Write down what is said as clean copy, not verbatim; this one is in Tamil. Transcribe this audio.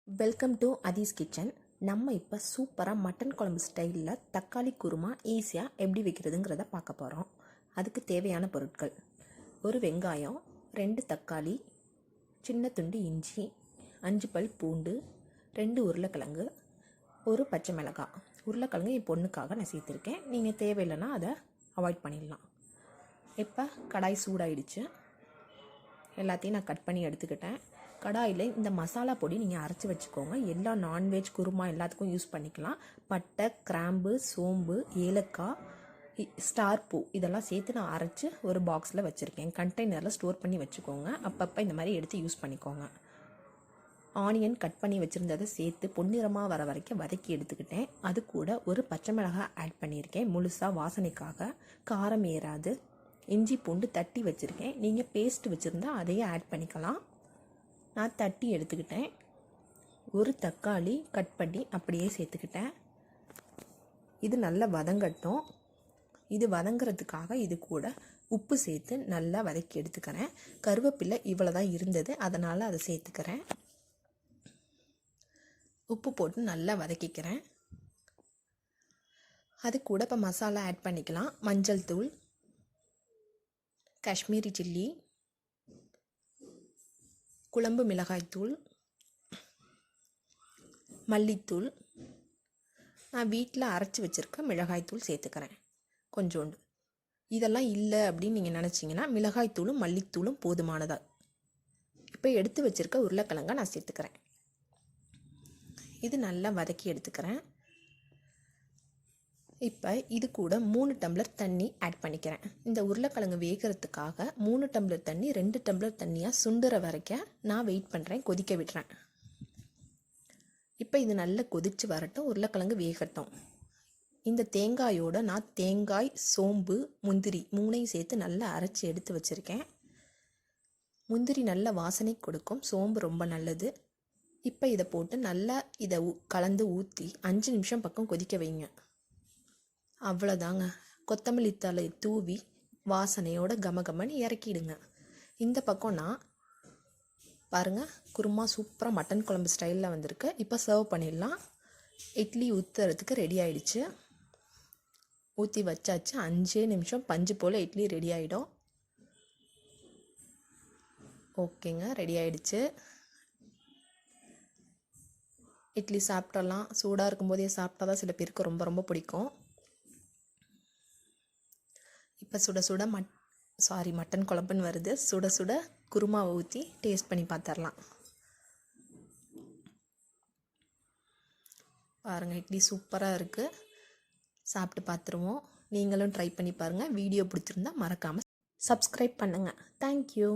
Welcome to அதீஸ் kitchen. நம்ம இப்போ சூப்பராக மட்டன் குழம்பு ஸ்டைலில் தக்காளி குருமா ஈஸியாக எப்படி வைக்கிறதுங்கிறத பார்க்க போகிறோம். அதுக்கு தேவையான பொருட்கள்: ஒரு வெங்காயம், 2 தக்காளி, சின்ன துண்டு இஞ்சி, 5 பல் பூண்டு, 2 உருளைக்கிழங்கு, ஒரு பச்சை மிளகாய். உருளைக்கிழங்கு என் பொண்ணுக்காக நான் சேர்த்துருக்கேன். நீங்கள் தேவையில்லைன்னா அதை அவாய்ட் பண்ணிடலாம். இப்போ கடாய் சூடாயிடுச்சு. எல்லாத்தையும் நான் கட் பண்ணி எடுத்துக்கிட்டேன். கடாயில் இந்த மசாலா பொடி நீங்கள் அரைச்சி வச்சுக்கோங்க. எல்லா நான்வெஜ் குருமா எல்லாத்துக்கும் யூஸ் பண்ணிக்கலாம். பட்டை, கிராம்பு, சோம்பு, ஏலக்காய், ஸ்டார் பூ இதெல்லாம் சேர்த்து நான் அரைச்சி ஒரு பாக்ஸில் வச்சுருக்கேன். கண்டெய்னரில் ஸ்டோர் பண்ணி வச்சுக்கோங்க. அப்பப்போ இந்த மாதிரி எடுத்து யூஸ் பண்ணிக்கோங்க. ஆனியன் கட் பண்ணி வச்சுருந்ததை சேர்த்து பொன்னிறமாக வர வரைக்கும் வதக்கி எடுத்துக்கிட்டேன். அது கூட ஒரு பச்சை மிளகாய் ஆட் பண்ணியிருக்கேன், முழுசாக வாசனைக்காக. காரம் ஏறாது. இஞ்சி பூண்டு தட்டி வச்சுருக்கேன். நீங்கள் பேஸ்ட் வச்சுருந்தா அதையே ஆட் பண்ணிக்கலாம். நான் தட்டி எடுத்துக்கிட்டேன். ஒரு தக்காளி கட் பண்ணி அப்படியே சேர்த்துக்கிட்டேன். இது நல்லா வதங்கட்டும். இது வதங்கிறதுக்காக இது கூட உப்பு சேர்த்து நல்லா வதக்கி எடுத்துக்கிறேன். கருவேப்பிலை இவ்வளோ தான் இருந்தது, அதனால் அதை சேர்த்துக்கிறேன். உப்பு போட்டு நல்லா வதக்கிக்கிறேன். அது கூட இப்போ மசாலா ஆட் பண்ணிக்கலாம். மஞ்சள் தூள், காஷ்மீரி சில்லி, குழம்பு மிளகாய்த்தூள், மல்லித்தூள், நான் வீட்டில் அரைச்சி வச்சுருக்க மிளகாய்த்தூள் சேர்த்துக்கிறேன் கொஞ்சோண்டு. இதெல்லாம் இல்லை அப்படின்னு நீங்கள் நினச்சிங்கன்னா மிளகாய்த்தூளும் மல்லித்தூளும் போதுமானதா. இப்போ எடுத்து வச்சுருக்க உருளைக்கிழங்கை நான் சேர்த்துக்கிறேன். இது நல்லா வதக்கி எடுத்துக்கிறேன். இப்போ இது கூட 3 டம்ளர் தண்ணி ஆட் பண்ணிக்கிறேன். இந்த உருளைக்கிழங்கு வேகிறதுக்காக 3 டம்ளர் தண்ணி 2 டம்ளர் தண்ணியாக சுண்டுற வரைக்கும் நான் வெயிட் பண்ணுறேன், கொதிக்க விடுறேன். இப்போ இது நல்லா கொதித்து வரட்டும், உருளைக்கிழங்கு வேகட்டும். இந்த தேங்காயோட நான் தேங்காய், சோம்பு, முந்திரி 3ஐயும் சேர்த்து நல்லா அரைச்சி எடுத்து வச்சுருக்கேன். முந்திரி நல்ல வாசனை கொடுக்கும், சோம்பு ரொம்ப நல்லது. இப்போ இதை போட்டு நல்லா இதை கலந்து ஊற்றி 5 நிமிஷம் பக்கம் கொதிக்க வைங்க. அவ்வளோதாங்க. கொத்தமல்லி தழை தூவி வாசனையோட கமகமன்னு இறக்கிடுங்க. இந்த பக்கம் நான் பாருங்கள், குருமா சூப்பராக மட்டன் குழம்பு ஸ்டைலில் வந்திருக்கு. இப்போ சர்வ் பண்ணிடலாம். இட்லி ஊற்றுறதுக்கு ரெடி ஆகிடுச்சு. ஊற்றி வச்சாச்சு. 5 நிமிஷம் பஞ்சு போல் இட்லி ரெடி ஆகிடும். ஓகேங்க, ரெடி ஆகிடுச்சு. இட்லி சாப்பிட்டலாம். சூடாக இருக்கும்போதே சாப்பிட்டா தான் சில பேருக்கு ரொம்ப ரொம்ப பிடிக்கும். இப்போ சுட சுட மட்டன் குழம்புன்னு வருது. சுட சுட குருமாவை ஊற்றி டேஸ்ட் பண்ணி பார்த்துடலாம். பாருங்கள், இட்லி சூப்பராக இருக்குது. சாப்பிட்டு பார்த்துருவோம். நீங்களும் ட்ரை பண்ணி பாருங்கள். வீடியோ பிடிச்சிருந்தா மறக்காமல் சப்ஸ்கிரைப் பண்ணுங்கள். தேங்க்யூ.